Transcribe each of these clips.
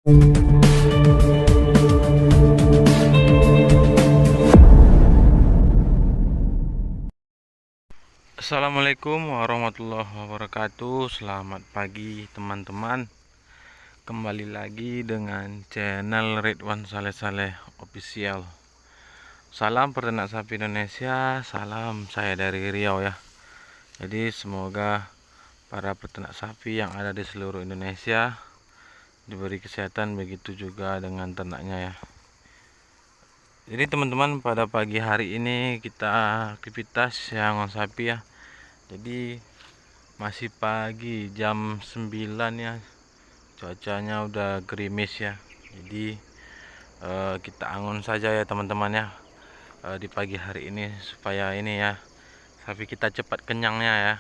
Assalamualaikum warahmatullahi wabarakatuh. Selamat pagi teman-teman. Kembali lagi dengan channel Ridwan Saleh Saleh Official. Salam peternak sapi Indonesia. Salam saya dari Riau ya. Jadi semoga para peternak sapi yang ada di seluruh Indonesia diberi kesehatan, begitu juga dengan ternaknya ya. Jadi teman-teman, pada pagi hari ini kita aktivitas yang sapi ya. Jadi masih pagi, jam 9 ya. Cuacanya udah gerimis ya. Jadi kita angon saja ya teman-teman ya, di pagi hari ini, supaya ini ya, sapi kita cepat kenyangnya ya.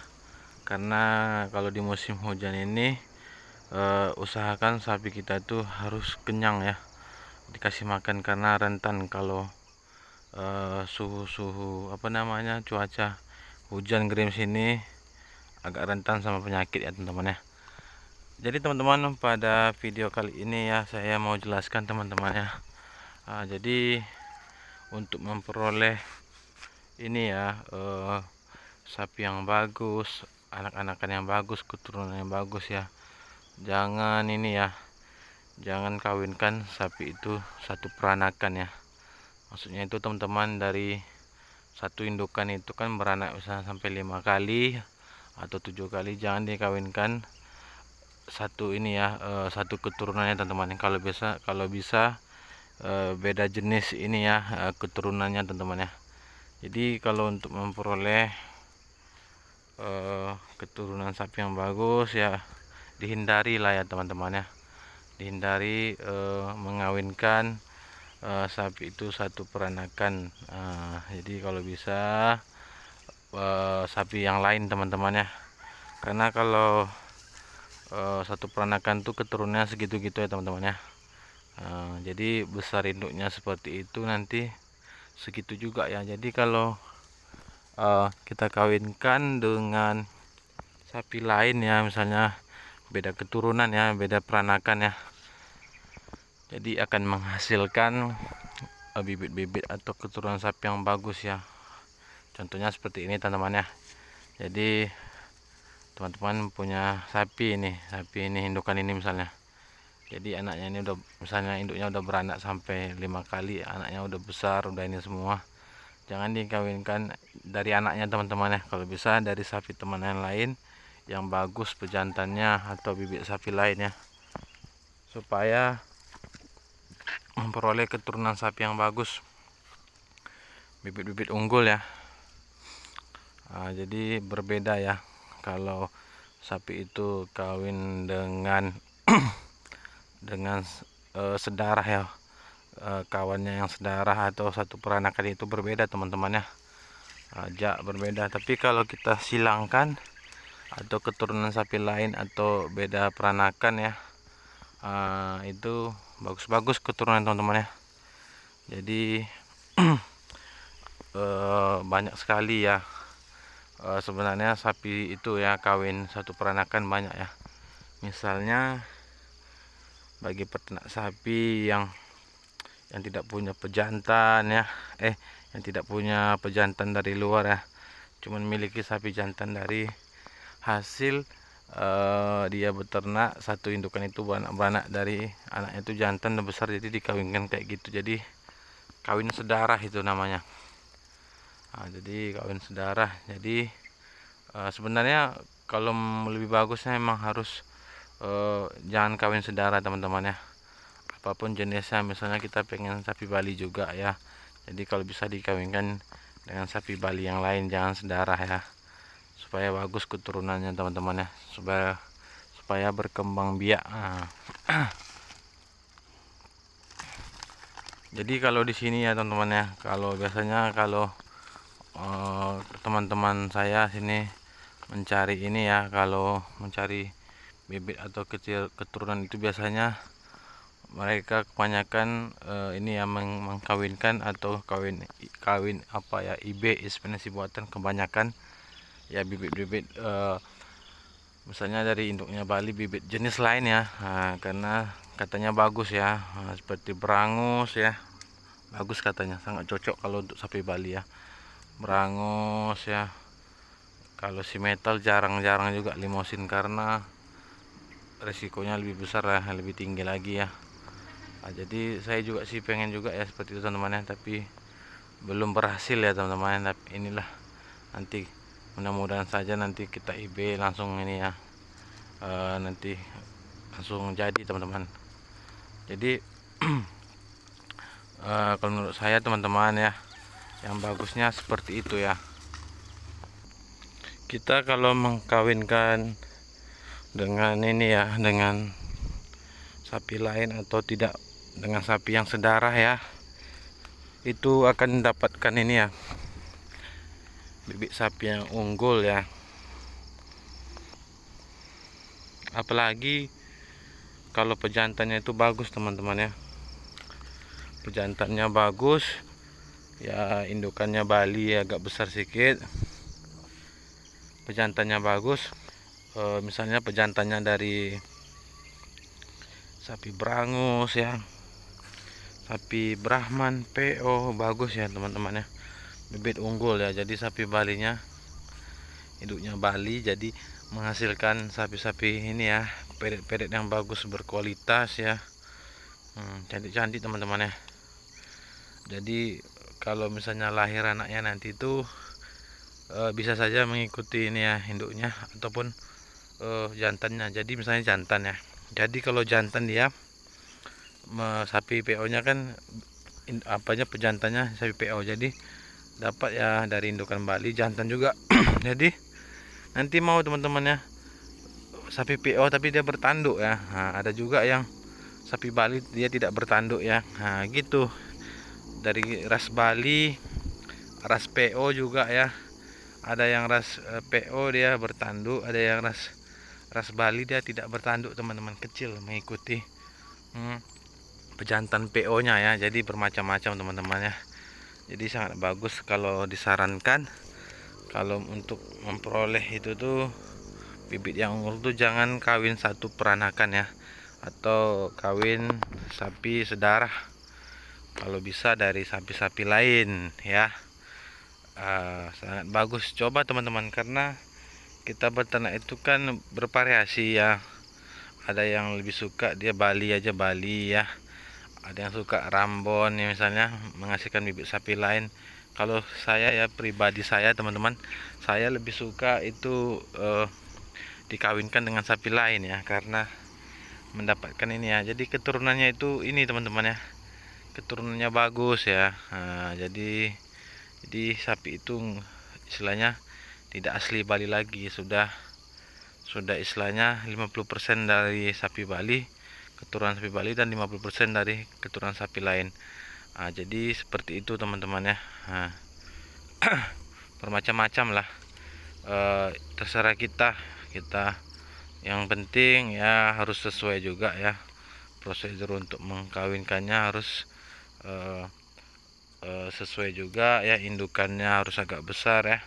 Karena kalau di musim hujan ini usahakan sapi kita tuh harus kenyang ya, dikasih makan, karena rentan kalau suhu apa namanya, cuaca hujan gerimis ini agak rentan sama penyakit ya teman-teman ya. Jadi teman-teman, pada video kali ini ya, saya mau jelaskan teman-teman ya. Jadi untuk memperoleh ini ya, sapi yang bagus, anak-anakan yang bagus, keturunan yang bagus ya, jangan ini ya, jangan kawinkan sapi itu satu peranakan ya. Maksudnya itu teman-teman, dari satu indukan itu kan beranak misalnya sampai 5 kali atau 7 kali, jangan dikawinkan satu ini ya, satu keturunannya teman-teman. Kalau bisa beda jenis ini ya, keturunannya teman-teman ya. Jadi kalau untuk memperoleh keturunan sapi yang bagus ya, dihindari lah ya teman-teman ya, dihindari mengawinkan sapi itu satu peranakan. Jadi kalau bisa sapi yang lain teman-teman ya, karena kalau satu peranakan tuh keturunannya segitu-gitu ya teman-teman ya. Jadi besar induknya seperti itu, nanti segitu juga ya. Jadi kalau kita kawinkan dengan sapi lain ya, misalnya beda keturunan ya, beda peranakan ya, jadi akan menghasilkan bibit-bibit atau keturunan sapi yang bagus ya. Contohnya seperti ini teman-teman ya. Jadi teman-teman punya sapi ini indukan ini misalnya, jadi anaknya ini udah, misalnya induknya udah beranak sampai 5 kali, anaknya udah besar, udah ini semua, jangan dikawinkan dari anaknya teman-teman ya. Kalau bisa dari sapi teman yang lain yang bagus pejantannya atau bibit sapi lain ya, supaya memperoleh keturunan sapi yang bagus, bibit-bibit unggul ya. Jadi berbeda ya kalau sapi itu kawin dengan dengan sedarah ya, kawannya yang sedarah atau satu peranakan, itu berbeda teman-teman ya, ajak berbeda. Tapi kalau kita silangkan atau keturunan sapi lain atau beda peranakan ya, itu bagus-bagus keturunan teman-teman ya. Jadi banyak sekali ya, sebenarnya sapi itu ya, kawin satu peranakan banyak ya. Misalnya bagi peternak sapi yang tidak punya pejantan ya, yang tidak punya pejantan dari luar ya, cuman miliki sapi jantan dari hasil dia beternak satu indukan itu, beranak dari anaknya itu jantan dan besar, jadi dikawinkan kayak gitu. Jadi kawin sedarah itu namanya. Jadi kawin sedarah. Jadi sebenarnya kalau lebih bagusnya emang harus jangan kawin sedarah teman-teman ya, apapun jenisnya. Misalnya kita pengen sapi Bali juga ya, jadi kalau bisa dikawinkan dengan sapi Bali yang lain, jangan sedarah ya, supaya bagus keturunannya teman-teman ya, supaya berkembang biak. Jadi kalau di sini ya teman-teman ya, kalau biasanya kalau teman-teman saya sini mencari ini ya, kalau mencari bibit atau keturunan itu biasanya mereka kebanyakan ini ya, mengkawinkan atau kawin apa ya, IB, inseminasi buatan, kebanyakan ya bibit-bibit misalnya dari induknya Bali bibit jenis lain ya. Karena katanya bagus ya, seperti Brangus ya, bagus katanya, sangat cocok kalau untuk sapi Bali ya. Brangus ya. Kalau si metal jarang-jarang juga limosin karena resikonya lebih besar ya, lebih tinggi lagi ya. Jadi saya juga sih pengen juga ya seperti itu teman-teman ya, tapi belum berhasil ya teman-teman. Tapi inilah, nanti mudah-mudahan saja nanti kita IB langsung ini ya, nanti langsung jadi teman-teman. Jadi kalau menurut saya teman-teman ya, yang bagusnya seperti itu ya. Kita kalau mengkawinkan dengan ini ya, dengan sapi lain atau tidak dengan sapi yang sedarah ya, itu akan mendapatkan ini ya, bibit sapi yang unggul ya. Apalagi kalau pejantannya itu bagus teman-teman ya, pejantannya bagus ya, indukannya Bali agak besar sedikit, pejantannya bagus. Misalnya pejantannya dari sapi Brangus ya, sapi Brahman, PO bagus ya teman-teman ya, bibit unggul ya. Jadi sapi Balinya, induknya Bali, jadi menghasilkan sapi-sapi ini ya, pedet-pedet yang bagus, berkualitas ya, cantik-cantik teman-teman ya. Jadi kalau misalnya lahir anaknya nanti itu bisa saja mengikuti ini ya, induknya ataupun jantannya. Jadi misalnya jantan ya, jadi kalau jantan dia sapi PO nya kan apanya, pejantannya sapi PO, jadi dapat ya dari indukan Bali, jantan juga. Jadi nanti mau teman-teman ya, sapi PO tapi dia bertanduk ya. Ada juga yang sapi Bali dia tidak bertanduk ya. Gitu, dari ras Bali, ras PO juga ya. Ada yang ras PO dia bertanduk, ada yang ras Bali dia tidak bertanduk teman-teman, kecil, mengikuti pejantan PO nya ya. Jadi bermacam-macam teman-teman ya. Jadi sangat bagus. Kalau disarankan, kalau untuk memperoleh itu tuh bibit yang unggul tuh jangan kawin satu peranakan ya, atau kawin sapi sedarah. Kalau bisa dari sapi-sapi lain ya, sangat bagus. Coba teman-teman, karena kita beternak itu kan bervariasi ya. Ada yang lebih suka dia Bali aja, Bali ya. Ada yang suka Rambon ya, misalnya menghasilkan bibit sapi lain. Kalau saya ya, pribadi saya teman-teman, saya lebih suka itu dikawinkan dengan sapi lain ya, karena mendapatkan ini ya. Jadi keturunannya itu ini teman-teman ya, keturunannya bagus ya. Jadi sapi itu istilahnya tidak asli Bali lagi, sudah istilahnya 50% dari sapi Bali, keturunan sapi Bali, dan 50% dari keturunan sapi lain. Jadi seperti itu teman-teman ya. Bermacam-macam lah, terserah kita yang penting ya harus sesuai juga ya, prosedur untuk mengkawinkannya harus sesuai juga ya, indukannya harus agak besar ya.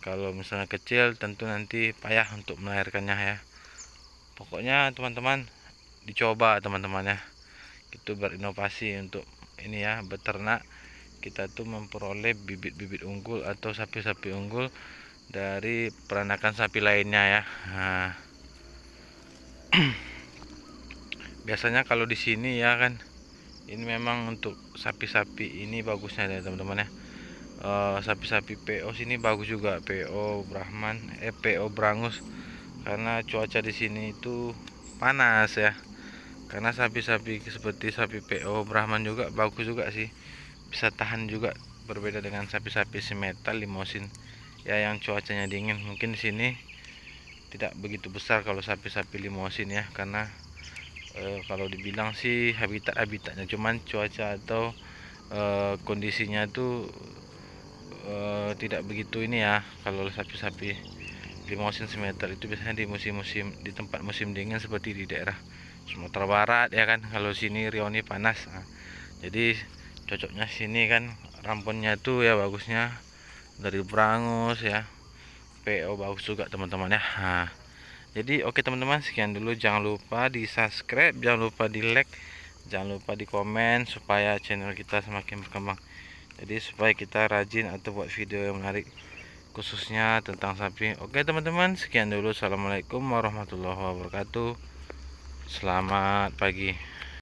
Kalau misalnya kecil tentu nanti payah untuk melahirkannya ya. Pokoknya teman-teman dicoba teman-teman ya, itu berinovasi untuk ini ya, beternak. Kita tuh memperoleh bibit-bibit unggul atau sapi-sapi unggul dari peranakan sapi lainnya ya. Biasanya kalau di sini ya kan, ini memang untuk sapi-sapi ini bagusnya ya teman-teman ya. Sapi-sapi PO sini bagus juga, PO Brahman, PO Brangus, karena cuaca di sini itu panas ya. Karena sapi-sapi seperti sapi PO Brahman juga bagus juga sih, bisa tahan juga, berbeda dengan sapi-sapi simetal limosin ya yang cuacanya dingin. Mungkin di sini tidak begitu besar kalau sapi-sapi limosin ya, karena kalau dibilang sih habitatnya, cuman cuaca atau kondisinya tuh tidak begitu ini ya. Kalau sapi-sapi limosin simetal itu biasanya di musim-musim, di tempat musim dingin seperti di daerah Sumatera Barat ya kan. Kalau sini Riau ini panas, jadi cocoknya sini kan. Ramponnya itu ya bagusnya dari Brangus ya, PO bagus juga teman-teman ya. Jadi oke teman-teman, sekian dulu. Jangan lupa di subscribe, jangan lupa di like, jangan lupa di komen, supaya channel kita semakin berkembang. Jadi supaya kita rajin atau buat video yang menarik khususnya tentang sapi. Oke teman-teman, sekian dulu. Assalamualaikum warahmatullahi wabarakatuh. Selamat pagi.